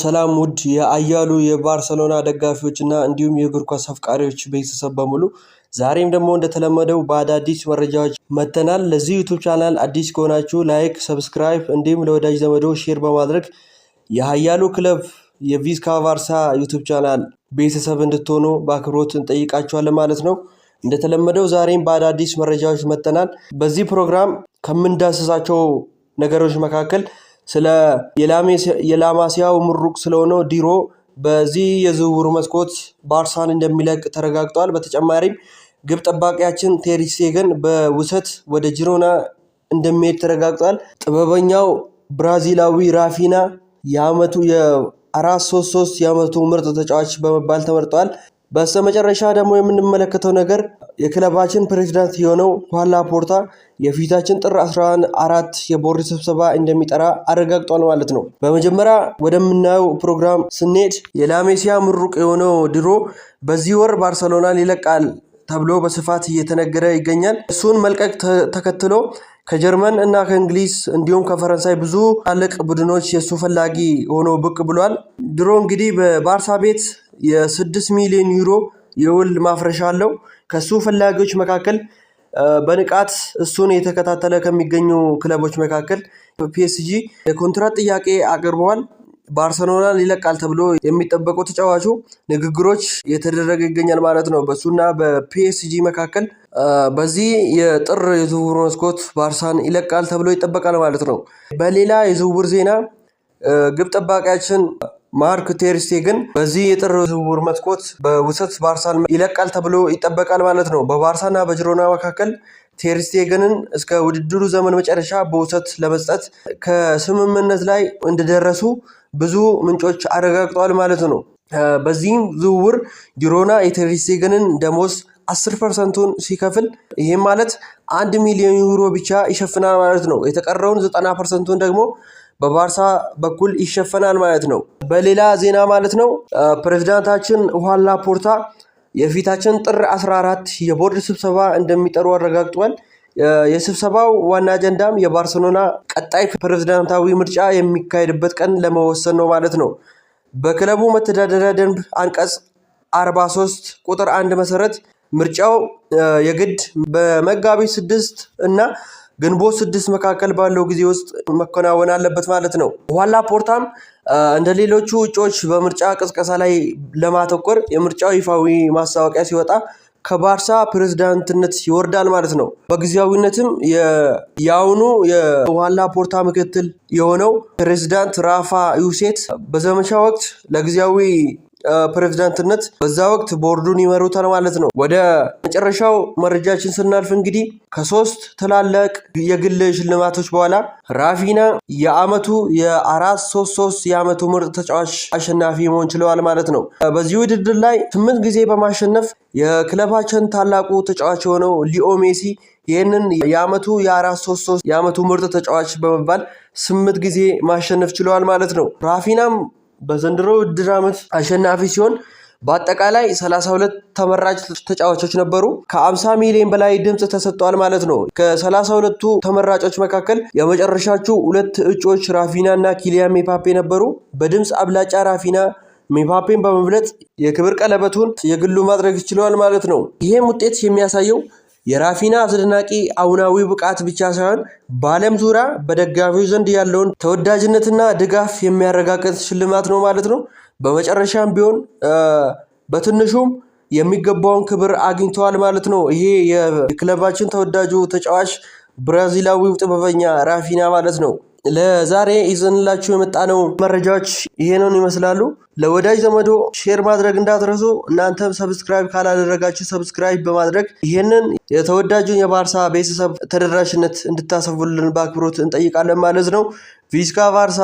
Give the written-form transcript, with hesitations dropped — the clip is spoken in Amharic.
ሰላም ውድ የአያሉ የባርሰሎና ደጋፊዎችና እንዲሁም የእግር ኳስ አፍቃሪዎች ቤተሰብ በሙሉ ዛሬም ደግሞ እንደተለመደው በአዳዲስ መረጃዎች መተናል። ለዚህ ዩቲዩብ ቻናል አዲስ ከሆናችሁ ላይክ፣ ሰብስክራይብ እንዲሁም ለወዳጅ ዘመዶ ሼር በማድረግ የአያሉ ክለብ የቪስካ ባርሳ ዩቲዩብ ቻናል ቤተሰብ እንድትሆኑ በአክብሮት እንጠይቃችኋለን ማለት ነው። እንደተለመደው ዛሬም በአዳዲስ መረጃዎች መተናል። በዚህ ፕሮግራም ከምንዳስሳቸው ነገሮች መካከል ስለ የላማሲያው ምሩቅ ስለሆነው ዲሮ በዚህ የዝውውር መስኮት ባርሳን እንደሚለቅ ተረጋግጧል። በተጨማሪም ግብ ጠባቂያችን ቴር ስቴገን በውሰት ወደ ጂሮና እንደሚሄድ ተረጋግጧል። ጥበበኛው ብራዚላዊ ራፊና የአመቱ የ433 የአመቱ ምርጥ ተጫዋች በመባል ተመርጧል። በስተመጨረሻ ደግሞ የምንመለከተው ነገር የክለባችን ፕሬዝዳንት የሆነው ሁዋን ላፖርታ የፊታችን ጥር 14 የቦርድ ስብሰባ እንደሚጠራ አረጋግጧል ማለት ነው። በመጀመሪያ ወደምናየው ፕሮግራም ስንሄድ የላሜሲያ ምሩቅ የሆነው ዲሮ በዚህ ወር ባርሰሎና ይለቃል ተብሎ በስፋት እየተነገረ ይገኛል። እሱን መልቀቅ ተከትሎ ከጀርመን እና ከእንግሊዝ እንዲሁም ከፈረንሳይ ብዙ ትልቅ ቡድኖች የሱ ፈላጊ ሆኖ ብቅ ብሏል። ዲሮ እንግዲህ በባርሳ ቤት የ6 ሚሊዮን ዩሮ የውል ማፍረሻ አለው። ከሱ ፈላጊዎች መካከል በንቃት እሱን የተከታተለ ከሚገኙ ክለቦች መካከል ፒኤስጂ የኮንትራት ጥያቄ አቅርበዋል። ባርሰሎና ይለቃል ተብሎ የሚጠበቀው ተጫዋቹ ንግግሮች የተደረገ ይገኛል ማለት ነው በሱና በፒኤስጂ መካከል። በዚህ የጥር የዝውውር መስኮት ባርሳን ይለቃል ተብሎ ይጠበቃል ማለት ነው። በሌላ የዝውውር ዜና ግብ ጠባቂያችን ማርክ ቴር ስቴገን በዚህ የጥር ዝውውር መስኮት በውሰት ባርሳን ይለቃል ተብሎ ይጠበቃል ማለት ነው። በባርሳና በጂሮና መካከል ቴር ስቴገንን እስከ ውድድሩ ዘመን መጨረሻ በውሰት ለመስጠት ከስምምነት ላይ እንደደረሱ ብዙ ምንጮች አረጋግጠዋል ማለት ነው። በዚህም ዝውውር ጂሮና የቴር ስቴገንን ደሞዝ 10%ን ሲከፍል ይህም ማለት 1 ሚሊዮን ዩሮ ብቻ ይሸፍናል ማለት ነው። የተቀረውን 90%ን ደግሞ በባርሳ በኩል ይሸፈናል ማለት ነው። በሌላ ዜና ማለት ነው ፕሬዝዳንታችን ሁዋን ላፖርታ የፊታችን ጥር 14 የቦርድ ስብሰባ እንደሚጠሩ አረጋግጧል። የስብሰባው ዋና አጀንዳም የባርሰሎና ቀጣይ ፕሬዝዳንታዊ ምርጫ የሚካሄድበት ቀን ለመወሰን ነው ማለት ነው። በክለቡ መተዳደሪያ ደንብ አንቀጽ 43 ቁጥር 1 መሰረት ምርጫው የግድ በመጋቢት 6 እና ግንቦት 6 መካከል ባለው ጊዜ ውስጥ መከናወን አለበት ማለት ነው። ሁዋን ላፖርታም እንደ ሌሎቹ እጩዎች በምርጫ ቅስቀሳ ላይ ለማተኮር የምርጫው ይፋዊ ማስታወቂያ ሲወጣ ከባርሳ ፕሬዝዳንትነት ይወርዳል ማለት ነው። በጊዜያዊነትም የአሁኑ የሁዋን ላፖርታ ምክትል የሆነው ፕሬዝዳንት ራፋ ዩሴት በዘመቻ ወቅት ለጊዜያዊ ፕሬዝዳንትነት በዛ ወቅት ቦርዱን ይመሩታል ማለት ነው። ወደ መጨረሻው መረጃችን ስናልፍ እንግዲህ ከ3 ትላልቅ የግል ሽልማቶች በኋላ ራፊና የአመቱ የ433 የአመቱ ምርጥ ተጫዋች አሸናፊ መሆን ችለዋል ማለት ነው። በዚህ ውድድር ላይ 8 ጊዜ በማሸነፍ የክለባችን ታላቁ ተጫዋች የሆነው ሊኦ ሜሲ ይህንን የአመቱ የ433 የአመቱ ምርጥ ተጫዋች በመባል 8 ጊዜ ማሸነፍ ችለዋል ማለት ነው። ራፊናም በዘንድሮ ውድድር ዓመት አሸናፊ ሲሆን በአጠቃላይ 32 ተመራጭ ተጫዋቾች ነበሩ። ከ50 ሚሊዮን በላይ ድምጽ ተሰጥቷል ማለት ነው። ከ32ቱ ተመራጮች መካከል የመጨረሻዎቹ 2 እጩዎች ራፊና እና ኪሊያን ሜባፔ ነበሩ። በድምጽ አብላጫ ራፊና ሜባፔን በመብለጥ የክብር ቀለበቱን የግሉ ማድረግ ይችላል ማለት ነው። ይሄም ውጤት የሚያሳየው የራፊና አስደናቂ አሁናዊ ብቃት ብቻ ሳይሆን በዓለም ዙሪያ በደጋፊዎች ዘንድ ያለውን ተወዳጅነትና ድጋፍ የሚያረጋግጥ ሽልማት ነው ማለት ነው። በመጨረሻም ቢሆን በትንሹም የሚገባውን ክብር አግኝተዋል ማለት ነው። ይሄ የክለባችን ተወዳጁ ተጫዋች ብራዚላዊው ጥበበኛ ራፊና ማለት ነው። ለዛሬ ይዘንላችሁ የመጣነው መረጃዎች ይሄንን ይመስላሉ። ለወዳጅ ዘመዶ ሼር ማድረግ እንዳትረሱ። እናንተም ሰብስክራይብ ካላደረጋችሁ ሰብስክራይብ በማድረግ ይሄንን የተወዳጁን የባርሳ ቤተሰብ ተደራሽነት እንድታሰፉልን በአክብሮት እንጠይቃለን ማለት ነው። ቪስካ ባርሳ